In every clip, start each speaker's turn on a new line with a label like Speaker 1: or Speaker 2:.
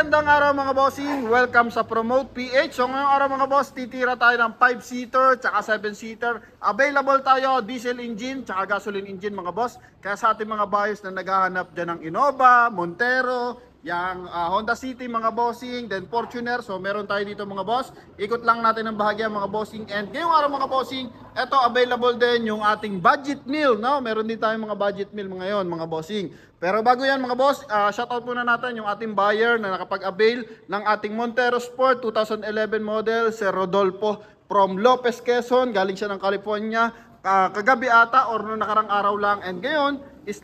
Speaker 1: Magandang araw mga bossing, welcome sa Promote PH. So ngayong araw mga boss, titira tayo ng 5-seater tsaka 7-seater. Available tayo, diesel engine tsaka gasoline engine mga boss. Kaya sa ating mga buyers na naghahanap dyan ng Innova, Montero, yang Honda City mga bossing, then Fortuner. So meron tayo dito mga boss. Ikot lang natin ang bahagya mga bossing. And ngayong araw mga bossing, eto available din yung ating budget meal, no? Meron din tayong mga budget meal ngayon mga bossing. Pero bago yan mga boss, shoutout muna natin yung ating buyer na nakapag-avail ng ating Montero Sport 2011 model, si Rodolfo from Lopez, Quezon. Galing siya ng California. Kagabi ata or no nakarang araw lang, and ngayon is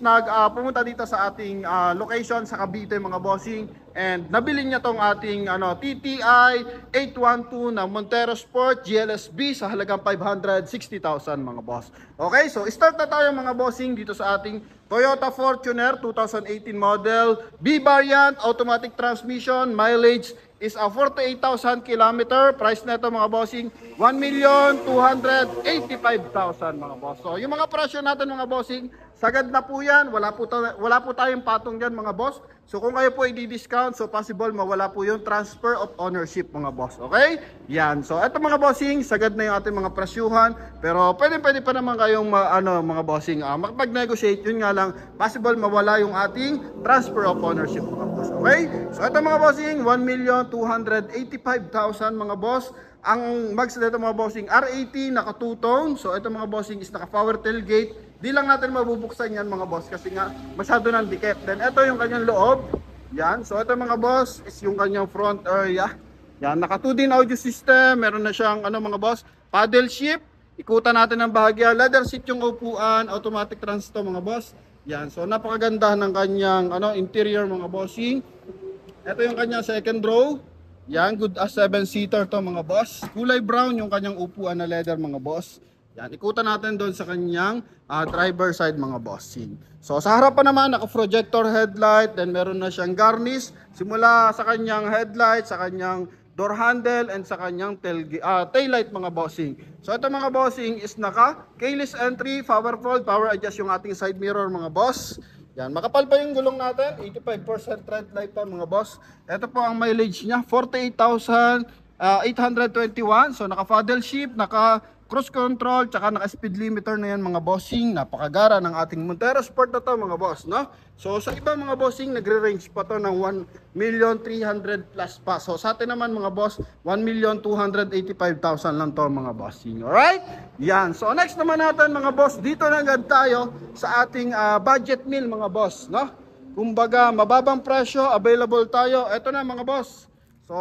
Speaker 1: pumunta dito sa ating location sa Cavite mga bossing, and nabili niya tong ating TTI 812 na Montero Sport GLSB sa halagang 560,000 mga boss. Okay, so start na tayo mga bossing dito sa ating Toyota Fortuner 2018 model, B variant, automatic transmission, mileage is 48,000 km. Price na ito mga bossing, 1,285,000 mga boss. So yung mga presyo natin mga bossing, sagad na po yan. Wala po tayong patong dyan mga boss. So kung kayo po i-discount, so possible mawala po yung transfer of ownership mga boss. Okay? Yan. So ito mga bossing, sagad na yung ating mga presyuhan. Pero pwede pa naman kayong mga bossing makapag-negotiate. Yun nga lang, possible mawala yung ating transfer of ownership mga boss. Okay? So ito mga bossing, 1,285,000 mga boss. Ang mags nito mga bossing, R80 naka 2-tone. So ito mga bossing is naka power tailgate. Di lang natin mabubuksan yan mga boss kasi nga masyado nang dikit. Then ito yung kanyang loob. Yan. So ito mga boss is yung kanyang front area. Yan. Naka 2D na audio system. Meron na siyang mga boss, paddle shift. Ikutan natin ng bahagya. Leather seat yung upuan. Automatic transito mga boss. Yan. So napakaganda ng kanyang interior mga bossing. Ito yung kanyang second row. Yan. Good as 7-seater to mga boss. Kulay brown yung kanyang upuan na leather mga boss. Yan, ikutan natin doon sa kanyang driver side mga bossing. So sa harapan naman naka-projector headlight, then meron na siyang garnish simula sa kanyang headlight, sa kanyang door handle, and sa kanyang tail light mga bossing. So ito mga bossing is naka keyless entry, power fold, power adjust yung ating side mirror mga boss. Yan, makapal pa yung gulong natin, 85% tread light pa mga boss. Ito po ang mileage niya, 48,821. So naka paddle shift, naka cruise control, tsaka naka-speed limiter na yan mga bossing. Napakagara ng ating Montero Sport na to mga boss, no? So sa iba mga bossing, nagre-range pa to ng 1,300,000 plus pa. So sa atin naman mga boss, 1,285,000 lang to mga bossing. Alright? Yan. So next naman natin mga boss, dito na agad tayo sa ating budget meal mga boss, no? Kumbaga, mababang presyo, available tayo. Ito na mga boss. So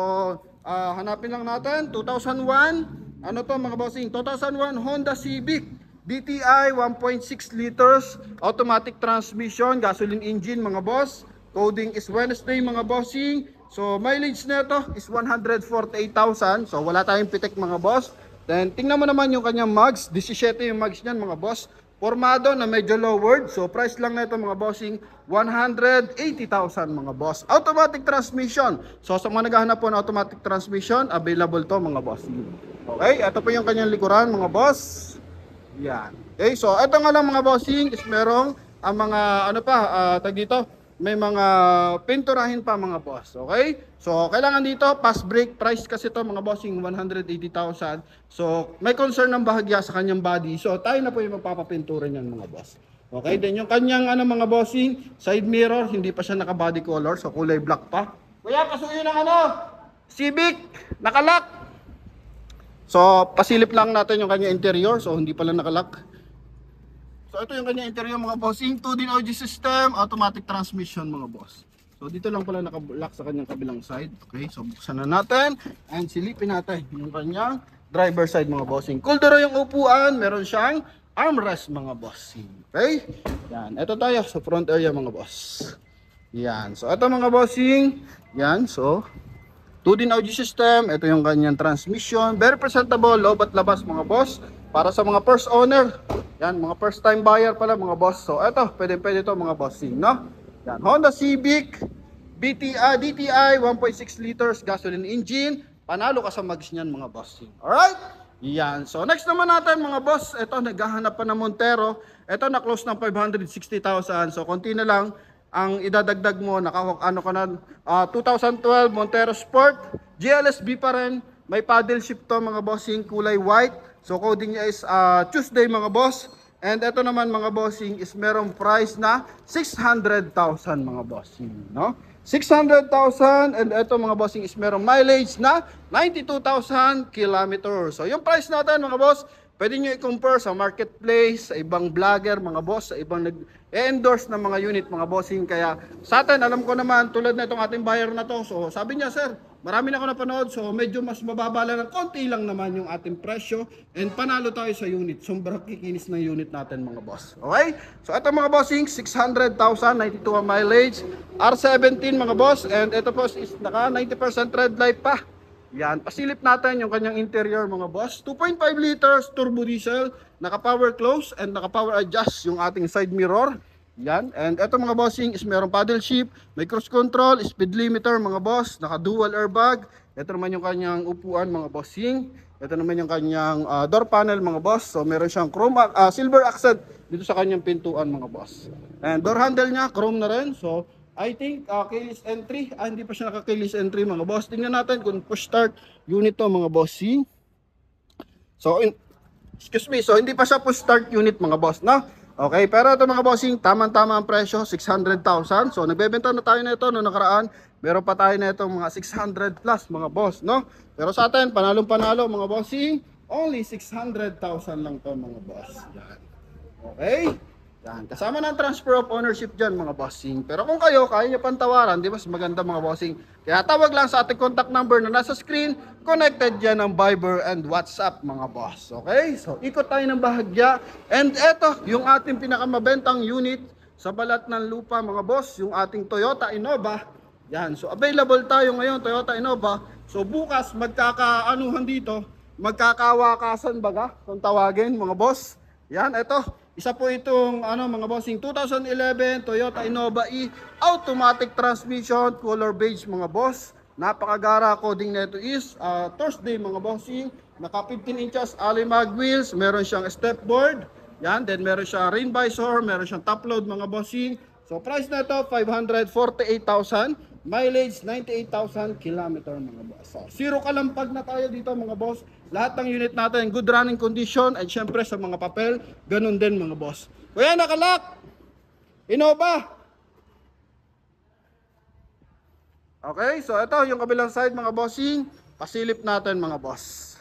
Speaker 1: hanapin lang natin, 2001. Ano to mga bossing? 2001 Honda Civic DTI 1.6 liters, automatic transmission, gasoline engine mga boss. Coding is Wednesday mga bossing. So mileage nito is 148,000. So wala tayong pitik mga boss. Then tingnan mo naman yung kanyang mags, 17 yung mags niyan mga boss. Formado na medyo lowered. So price lang nito mga bossing, 180,000 mga boss. Automatic transmission. So sa mga naghahanap po ng automatic transmission, available to mga bossing. Okay, ito po yung kanyang likuran mga boss. Yan. Okay, so ito nga lang mga bossing is merong mga tag dito, may mga pinturahin pa mga boss. Okay? So kailangan dito pass brake, price kasi to mga bossing 180,000. So may concern ng bahagya sa kanyang body. So tayo na po yung magpapapintura niyan mga boss. Okay, then yung kanyang mga bossing, side mirror, hindi pa siya naka body color, so kulay black pa. Kuya, pasuyo ng Civic, nakalock. So, pasilip lang natin yung kanya interior. So, hindi pala nakalock. So, ito yung kanya interior mga bossing. 2D audio system, automatic transmission mga boss. So, dito lang pala nakalock sa kanyang kabilang side. Okay, so buksan na natin. And silipin natin yung kanyang driver side mga bossing. Cool duro yung upuan. Meron siyang armrest mga bossing. Okay, yan. Ito tayo sa front area mga boss. Yan. So, ito mga bossing. Yan. So, 2D audio system, ito yung kanyang transmission, very presentable, loob at labas mga boss, para sa mga first owner, yan, mga first time buyer pala mga boss. So ito, pwede ito mga bossing, no? Yan, Honda Civic DTI 1.6 liters gasoline engine, panalo ka sa mags niyan mga bossing. Alright? Yan, so next naman natin mga boss, ito naghahanap pa ng Montero, ito na close ng 560,000, so konti na lang. ang idadagdag mo, ano ka na, 2012 Montero Sport, GLSB pa rin, may paddle shift to mga bossing, kulay white. So coding niya is Tuesday mga boss. And ito naman mga bossing is merong price na 600,000 mga bossing, no? 600,000, and ito mga bossing is merong mileage na 92,000 kilometers. So yung price natin mga boss, pwede nyo i-compare sa marketplace, sa ibang vlogger mga boss, sa ibang nag-endorse ng mga unit mga bossing. Kaya sa atin, alam ko naman, tulad na itong ating buyer na to, so sabi niya, sir, marami na ako napanood, so medyo mas mababa lang, konti lang naman yung ating presyo, and panalo tayo sa unit. Sobrang kikinis ng unit natin mga boss. Okay? So ito mga bossing, 600,000, 92 ang mileage, R17 mga boss, and ito po is naka 90% red light pa. Yan, pasilip natin yung kanyang interior mga boss. 2.5 liters turbo diesel, naka power close and naka power adjust yung ating side mirror. Yan, and eto mga bossing is merong paddle shift, may cruise control, speed limiter mga boss, naka dual airbag. Ito naman yung kanyang upuan mga bossing. Ito naman yung kanyang door panel mga boss. So meron siyang chrome, silver accent dito sa kanyang pintuan mga boss. And door handle niya chrome na rin. So I think keyless entry, hindi pa siya naka-keyless entry mga boss. Tingnan natin kung push start unit to mga bossing. So excuse me, so hindi pa siya push start unit mga boss, no? Okay, pero ito mga bossing, tamang-tama ang presyo, 600,000. So nagbebenta na tayo na ito noong nakaraan. Meron pa tayo na itong mga 600 plus mga boss, no? Pero sa atin, panalong-panalo mga bossing, only 600,000 lang to mga boss. Yan. Okay? Yan. Kasama ng transfer of ownership dyan mga bossing. Pero kung kayo, kaya nyo pantawaran, di ba mas maganda mga bossing. Kaya tawag lang sa ating contact number na nasa screen, connected dyan ng Viber and WhatsApp mga boss. Okay? So ikot tayo ng bahagya. And eto, yung ating pinakamabentang unit sa balat ng lupa mga boss, yung ating Toyota Innova. Yan. So available tayo ngayon, Toyota Innova. So bukas magkakaanuhan dito, magkakawakasan baga, kung tawagin mga boss. Yan, eto. Isa po itong mga bossing 2011 Toyota Innova E automatic transmission, color beige mga boss. Napakagara, coding nito is Thursday mga bossing. Naka 15 inches alloy mag wheels, meron siyang step board. Yan, then meron siyang rain visor, meron siyang top load mga bossing. So price na ito 548,000, mileage 98,000 kilometer mga boss. So, zero kalampag na tayo dito mga boss. Lahat ng unit natin good running condition, and syempre sa mga papel, ganun din mga boss. Kuya nakalak, Innova. Okay, so ito yung kabilang side mga bossing. Pasilip natin mga boss.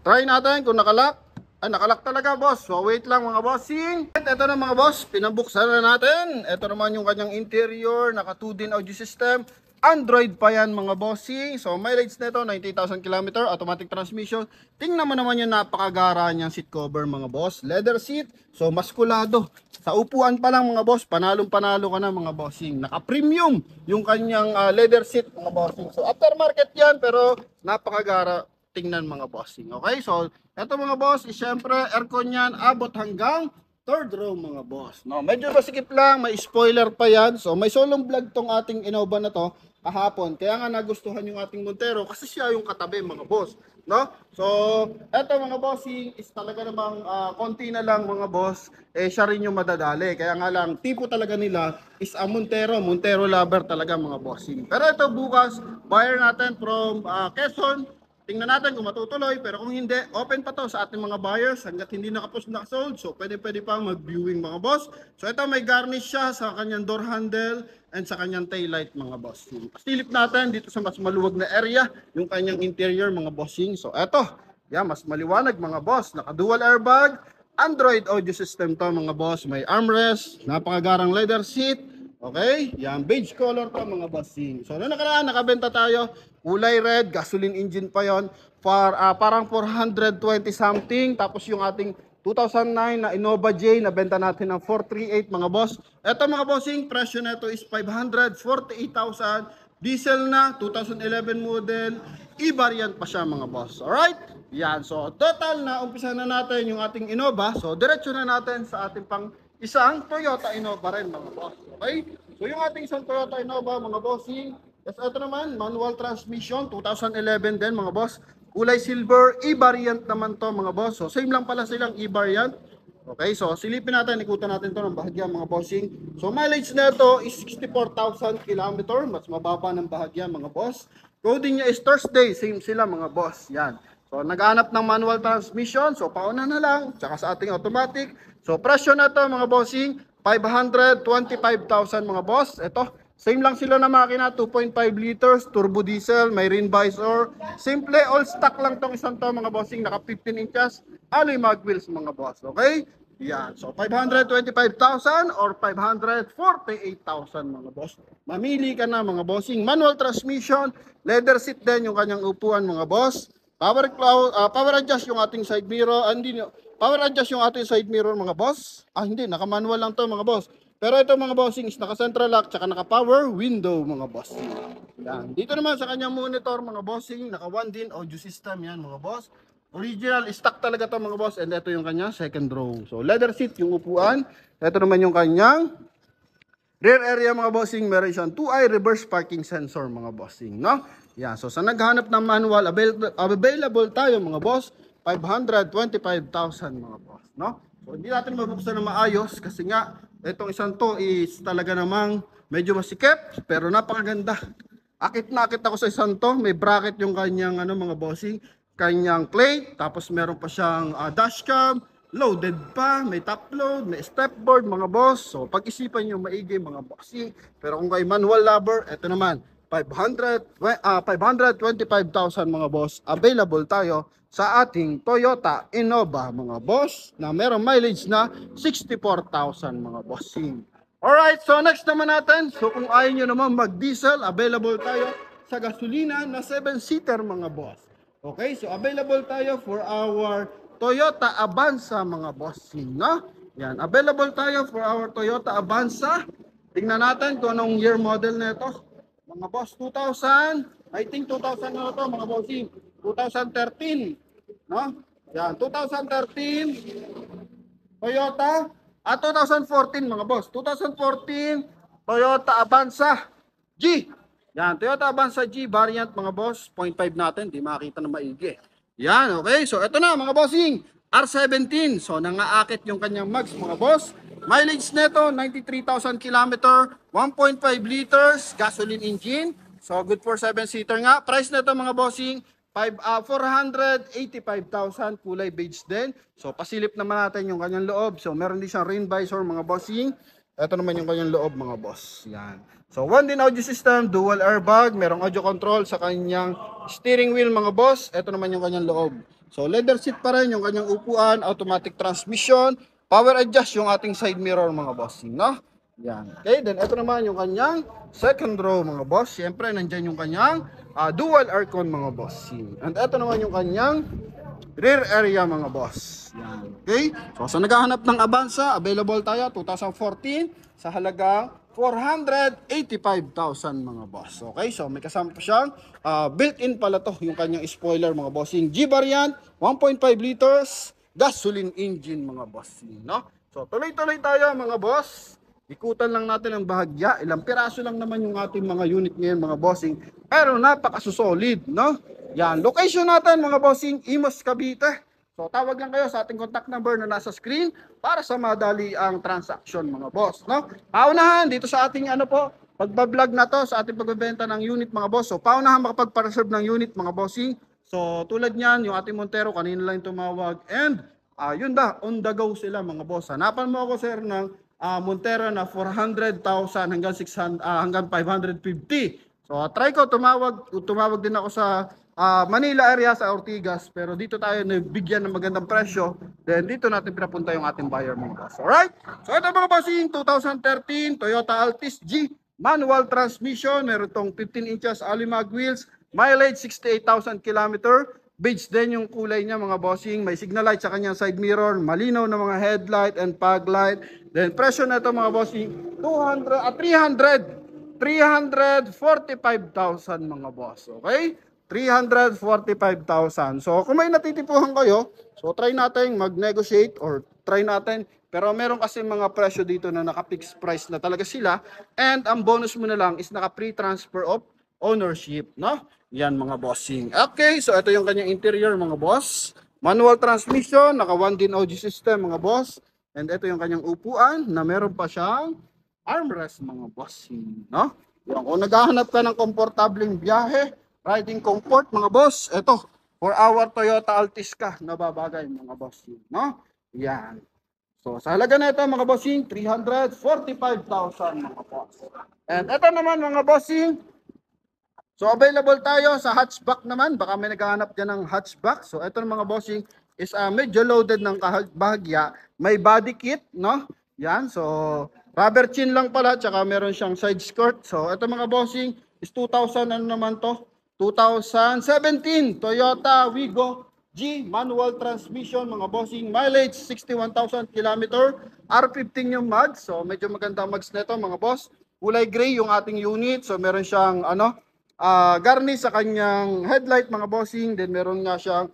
Speaker 1: Try natin kung nakalak. Nakalak talaga boss. So wait lang mga bossing. At ito na mga boss, pinabuksan na natin. Ito naman yung kanyang interior, naka 2 din audio system. Android pa yan mga bossing. So mileage nito 90,000 km, automatic transmission. Tingnan mo naman yung napakagara niyang seat cover mga boss. Leather seat, so maskulado. Sa upuan pa lang mga boss, panalong panalo ka na mga bossing. Naka premium yung kanyang leather seat mga bossing. So aftermarket yan, pero napakagara tingnan mga bossing. Okay, so eto mga boss, syempre aircon yan, abot hanggang third row mga boss. No, medyo masikip lang, may spoiler pa yan. So may solong vlog tong ating Innova na to kahapon. Kaya nga nagustuhan yung ating Montero kasi siya yung katabi mga boss, no? So eto mga bossing is talaga namang konti na lang mga boss, siya rin yung madadali. Kaya nga lang tipo talaga nila is Montero lover talaga mga bossing. Pero ito bukas, buyer natin from Quezon. Tingnan natin kung matutuloy, pero kung hindi, open pa to sa ating mga buyers hanggat hindi nakapost na sold. So pwede pa mag-viewing mga boss. So ito may garnish siya sa kanyang door handle and sa kanyang taillight mga boss. Pasilip natin dito sa mas maluwag na area yung kanyang interior mga bossing. So ito, yeah, mas maliwanag mga boss. Naka dual airbag, Android audio system to mga boss. May armrest, napakagarang leather seat. Okay, yan, beige color to mga bossing. So noong nakaraan, nakabenta tayo, kulay red, gasoline engine pa yon, parang 420 something. Tapos yung ating 2009 na Innova J, nabenta natin ng 438 mga boss. Eto mga bossing, presyo nito is 548,000, diesel na, 2011 model, e-variant pa siya mga boss. Alright, yan, so total na, umpisa na natin yung ating Innova. So diretso na natin sa ating pang isang Toyota Innova rin mga boss. Okay? So yung ating isang Toyota Innova mga bossing, yes, ito naman, manual transmission, 2011 din mga boss. Kulay silver, e-variant naman to mga boss. So same lang pala silang e-variant. Okay, so silipin natin, ikutan natin to ng bahagya mga bossing. So mileage na ito is 64,000 kilometer, mas mababa ng bahagya mga boss. Coding niya is Thursday, same sila mga boss. Yan. So naghanap ng manual transmission, so pauna na lang, tsaka sa ating automatic. So presyo na ito mga bossing, 525,000 mga boss. Ito, same lang sila na makina, 2.5 liters, turbo diesel, may rim visor. Simple, all stock lang tong isang to mga bossing, naka 15 inches, alloy mag wheels mga boss. Okay? Yan. So 525,000 or 548,000 mga boss. Mamili ka na mga bossing. Manual transmission, leather seat din yung kanyang upuan mga boss. Power adjust yung ating side mirror. Power adjust yung ating side mirror mga boss. Hindi, naka-manual lang to mga boss. Pero ito mga bossing is naka-central lock tsaka naka-power window mga bossing. Yan. Dito naman sa kanyang monitor mga bossing, naka 1 din audio system yan mga boss. Original stock talaga to mga boss, and ito yung kanyang second row. So leather seat yung upuan. Ito naman yung kanyang rear area mga bossing, meron siyang 2-eye reverse parking sensor mga bossing, no? Yan, so sa naghanap ng manual, available tayo mga boss, 525,000 mga boss, no? So hindi natin mabuksan na maayos kasi nga itong isang to is talaga namang medyo masikip pero napakaganda. Akit na akit ako sa isang to, may bracket yung kanyang mga bossing, kanyang plate, tapos meron pa siyang dashcam, loaded pa, may top load, may step board mga boss. So pag-isipan nyo maigi mga bossing. Pero kung kayo manual lover, eto naman 525,000 mga boss. Available tayo sa ating Toyota Innova mga boss na merong mileage na 64,000 mga bossing. Alright, so next naman natin. So kung ayaw nyo naman mag-diesel, available tayo sa gasolina na 7-seater mga boss. Okay, so available tayo for our Toyota Avanza mga bossing, no? Yan, available tayo for our Toyota Avanza. Tingnan natin kung anong year model na ito. Mga boss, 2000, I think 2000 na ito mga bossing. 2013, no? Yan, 2013 Toyota, 2014 mga boss. 2014 Toyota Avanza G. Yan, Toyota Avanza G variant mga boss, 0.5 natin, di makita na maigi. Yan, okay. So ito na mga bossing, R17. So nangaakit yung kanyang mags mga boss. Mileage nito 93,000 km, 1.5 liters gasoline engine. So good for 7-seater nga. Price nito mga bossing, 485,000, kulay beige din. So pasilip naman natin yung kanyang loob. So meron din siyang rain visor mga bossing. Ito naman yung kanyang loob mga boss. Yan. So one din audio system, dual airbag, merong audio control sa kanyang steering wheel mga boss. Ito naman yung kanyang loob. So leather seat pa rin yung kanyang upuan, automatic transmission, power adjust yung ating side mirror mga boss, no? Yan. Okay, then ito naman yung kanyang second row mga boss. Siyempre nandiyan yung kanyang dual aircon mga boss. And ito naman yung kanyang rear area mga boss. Yan. Okay? So sa naghahanap ng Avanza, available tayo 2014 sa halagang 485,000 mga boss. Okay? So may kasama pa siyang built-in pala to yung kanyang spoiler mga bossing. G variant, 1.5 liters gasoline engine mga bossing, no? So tuloy-tuloy tayo mga boss. Ikutan lang natin ang bahagya. Ilang piraso lang naman yung ating mga unit ngayon mga bossing. Pero napaka-solid, no? Yan, location natin mga bossing, Imus, Cavite. So tawag lang kayo sa ating contact number na nasa screen para sa madali ang transaction mga boss, no? Paunahan dito sa ating pagbablog na to sa ating pagbebenta ng unit mga boss. So paunahan makapag-reserve ng unit mga bossing. So tulad niyan, yung ating Montero kanina lang tumawag and yun da, on the go sila mga boss. Hanapan mo ako sir ng Montero na 400,000 hanggang 600 hanggang 550. So try ko tumawag din ako sa Manila area sa Ortigas, pero dito tayo nabigyan ng magandang presyo. Then dito natin pinapunta yung ating buyer mga boss. Alright? So ito mga bossing, 2013 Toyota Altis G, manual transmission, meron tong 15 inches alloy mag wheels, mileage 68,000 km. Beige din yung kulay niya mga bossing, may signal light sa kanyang side mirror, malinaw na mga headlight and fog light. Then presyo na ito mga bossing, 345,000 mga boss. Okay? 345,000. So kung may natitipuhan kayo, so try natin mag-negotiate or try natin. Pero meron kasi mga presyo dito na naka-fixed price na talaga sila. And ang bonus mo na lang is naka-free transfer of ownership, no? Yan mga bossing. Okay, so ito yung kanyang interior mga boss. Manual transmission, naka 1 din audio system mga boss. And ito yung kanyang upuan na meron pa siyang armrest mga bossing, no? Yung kung naghahanap ka ng komportableng biyahe, riding comfort mga boss, ito, for our Toyota Altis ka, nababagay mga bossing, no? Yan. So, sa halaga na ito mga bossing, 345,000 mga boss. And ito naman mga bossing, so available tayo sa hatchback naman. Baka may naghahanap dyan ng hatchback. So ito mga bossing is medyo loaded ng bahagya. May body kit, no? Yan. So rubber chin lang pala. Tsaka meron siyang side skirt. So ito mga bossing is 2000 ano naman to? 2017 Toyota Wigo G manual transmission mga bossing. Mileage 61,000 km. R15 yung mags. So medyo maganda mags nito mga boss. Kulay gray yung ating unit. So meron siyang garnish sa kanyang headlight mga bossing. Then meron nga siyang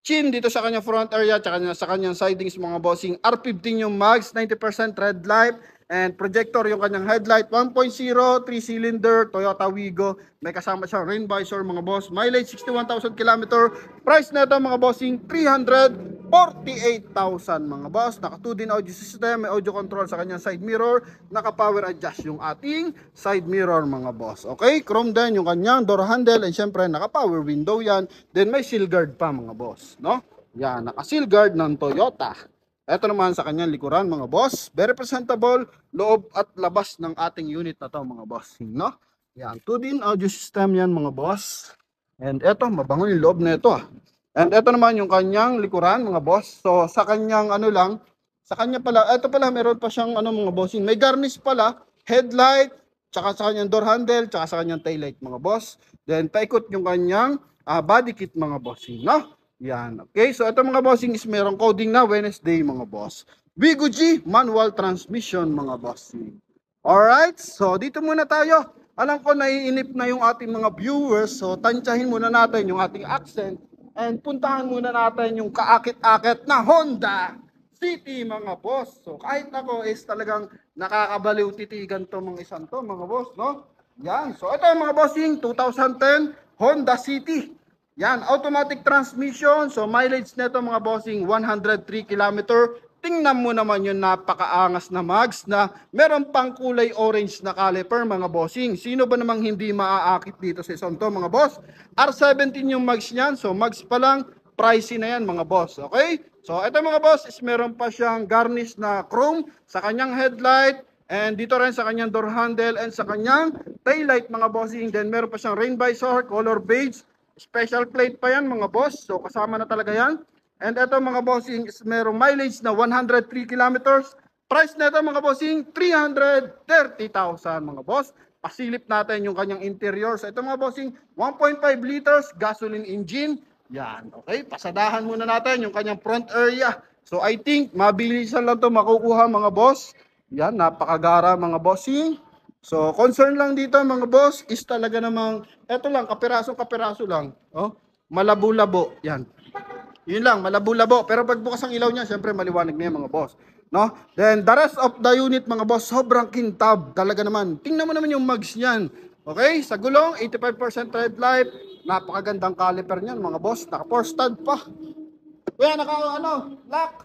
Speaker 1: chin dito sa kanyang front area, tsaka sa kanyang sidings mga bossing. R15 yung mags, 90% red light, and projector yung kanyang headlight. 1.0 3-cylinder Toyota Wigo. May kasama siyang rain visor mga boss. Mileage 61,000 km. Price na ito mga bossing 348,000 mga boss. Naka 2 din audio system, may audio control sa kanyang side mirror, naka power adjust yung ating side mirror mga boss. Okay, chrome din yung kanyang door handle, and syempre naka power window yan. Then may seal guard pa mga boss, no? Yan, naka seal guard ng Toyota. Ito naman sa kanyang likuran mga boss, very presentable, loob at labas ng ating unit na to mga boss, no? Yan, 2 din audio system yan mga boss. And ito, mabango yung loob na ito And ito naman yung kanyang likuran mga boss. So sa kanyang sa kanya pala, ito pala meron pa siyang mga bossing. May garnish pala, headlight, tsaka sa kanyang door handle, tsaka sa kanyang taillight mga boss. Then paikot yung kanyang body kit mga bossing, no? Yan. Okay, so ito mga bossing is merong coding na Wednesday mga boss. Wigo G manual transmission mga bossing. Alright, so dito muna tayo. Alam ko naiinip na yung ating mga viewers, so tansyahin muna natin yung ating accent and puntahan muna natin yung kaakit-akit na Honda City mga boss. So kahit ako is talagang nakakabaliw titigan to mga isang to mga boss, no? Yan, so ito mga bossing 2010 Honda City. Yan, automatic transmission. So mileage nito mga bossing 103 km. Tingnan mo naman yung napakaangas na mags na meron pang kulay orange na caliper mga bossing. Sino ba namang hindi maaakit dito sa isang to mga boss? R17 yung mags niyan. So mags pa lang, pricey na yan mga boss. Okay? So ito mga boss is meron pa siyang garnish na chrome sa kanyang headlight. And dito rin sa kanyang door handle and sa kanyang taillight mga bossing. Then meron pa siyang rain visor, color beige. Special plate pa yan mga boss. So kasama na talaga yan. And ito mga bossing is merong mileage na 103 kilometers. Price na ito mga bossing 330,000 mga boss. Pasilip natin yung kanyang interior. So ito mga bossing 1.5 liters gasoline engine. Yan. Okay. Pasadahan muna natin yung kanyang front area. So I think mabilisan lang ito makukuha mga boss. Yan. Napakagara mga bossing. So, concern lang dito mga boss is talaga namang, eto lang, kapiraso lang. Oh, malabo-labo. Yan. Yun lang, malabo-labo. Pero pagbukas ang ilaw niya, syempre maliwanag niya mga boss. No? Then, the rest of the unit mga boss, sobrang kintab. Talaga naman. Tingnan mo naman yung mags niyan. Okay? Sa gulong, 85% red light. Napakagandang caliper niyan mga boss. Naka 4 stud pa. Kuya, lock.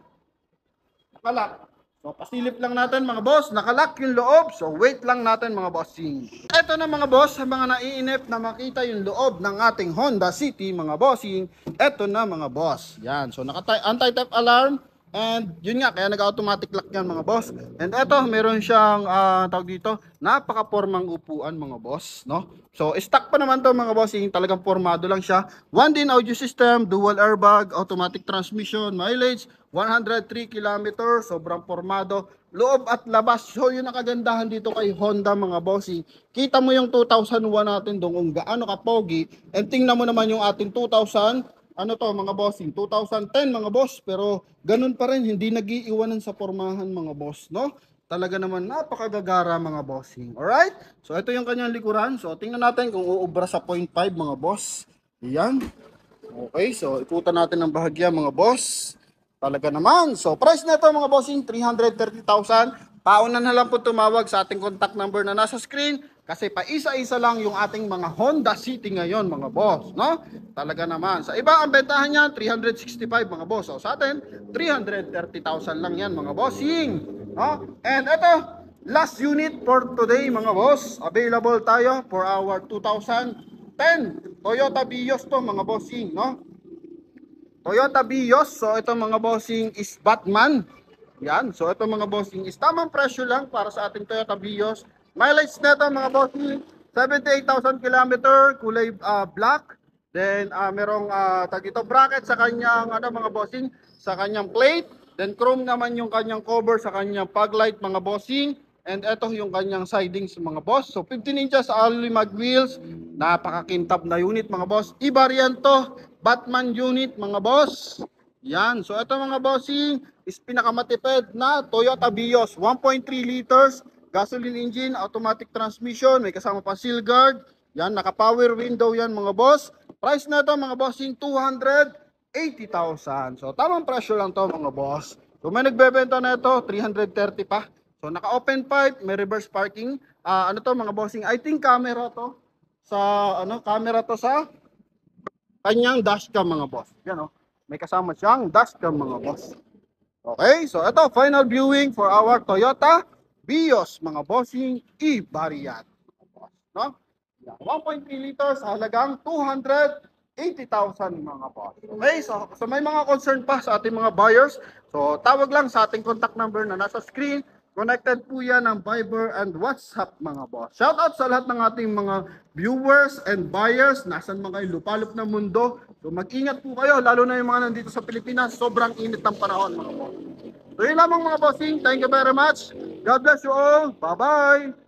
Speaker 1: Naka-lock. So, pasilip lang natin mga boss, nakalock yung loob. So, wait lang natin mga bossing. Ito na mga boss, sa mga naiinip na makita yung loob ng ating Honda City mga bossing. Ito na mga boss. Yan. So, anti-theft alarm. And yun nga, kaya nag-automatic lock yan mga boss. And ito, meron siyang, tawag dito, napaka-formang upuan mga boss, no? So, stock pa naman to mga bossing, talagang formado lang siya. 1 din audio system, dual airbag, automatic transmission, mileage, 103 km, sobrang formado. Loob at labas, so yun ang kagandahan dito kay Honda mga bossing. Kita mo yung 2001 natin doon kung gaano ka-pogi. And tingnan mo naman yung ating 2000, mga bossing, 2010 mga boss, pero ganun pa rin, hindi nag-iiwanan sa pormahan mga boss, no? Talaga naman napakagagara mga bossing. Alright? So ito yung kanyang likuran. So tingnan natin kung uubra sa 0.5 mga boss. Yan. Okay, so ikutan natin ng bahagya mga boss. Talaga naman. So price na ito mga bossing, 330,000. Pauna na lang po tumawag sa ating contact number na nasa screen. Kasi paisa-isa lang yung ating mga Honda City ngayon mga boss, no? Talaga naman. Sa iba ang bentahan niyan 365 mga boss. So sa atin 330,000 lang yan mga bossing, no? And ito, last unit for today mga boss. Available tayo for our 2010 Toyota Vios to mga bossing, no? Toyota Vios. So ito mga bossing is Batman. Yan. So ito mga bossing is tamang presyo lang para sa ating Toyota Vios. Mileage nito mga bossing 78,000 kilometer, kulay black. Then merong tag ito bracket sa kanyang mga bossing, sa kanyang plate. Then chrome naman yung kanyang cover sa kanyang fog light mga bossing. And ito yung kanyang sidings mga boss. So 15 inches alloy mag wheels. Napakakintab na unit mga boss. I-variant to, Batman unit mga boss. Yan. So ito mga bossing is pinakamatipid na Toyota Vios. 1.3 liters, gasoline engine, automatic transmission, may kasama pa seal guard. Yan, naka-power window yan mga boss. Price na ito mga bossing 280,000. So tamang presyo lang to mga boss. So may nagbebenta na ito 330 pa. So naka-open pipe, may reverse parking. Ano to mga bossing? I think camera to sa camera to sa kanyang dashcam mga boss. Yan oh. May kasama siyang dashcam mga boss. Okay, so ito final viewing for our Toyota Vios mga bossing i-variant. No? 1.3 liters halagang 280,000 mga boss. Okay, so may mga concern pa sa ating mga buyers. So tawag lang sa ating contact number na nasa screen. Connected po yan ng Viber and WhatsApp mga boss. Shoutout sa lahat ng ating mga viewers and buyers. Nasaan mga kayo lupalop ng mundo. So mag-ingat po kayo, lalo na yung mga nandito sa Pilipinas. Sobrang init ng panahon mga boss. So yun lamang mga bossing. Thank you very much. God bless you all. Bye-bye.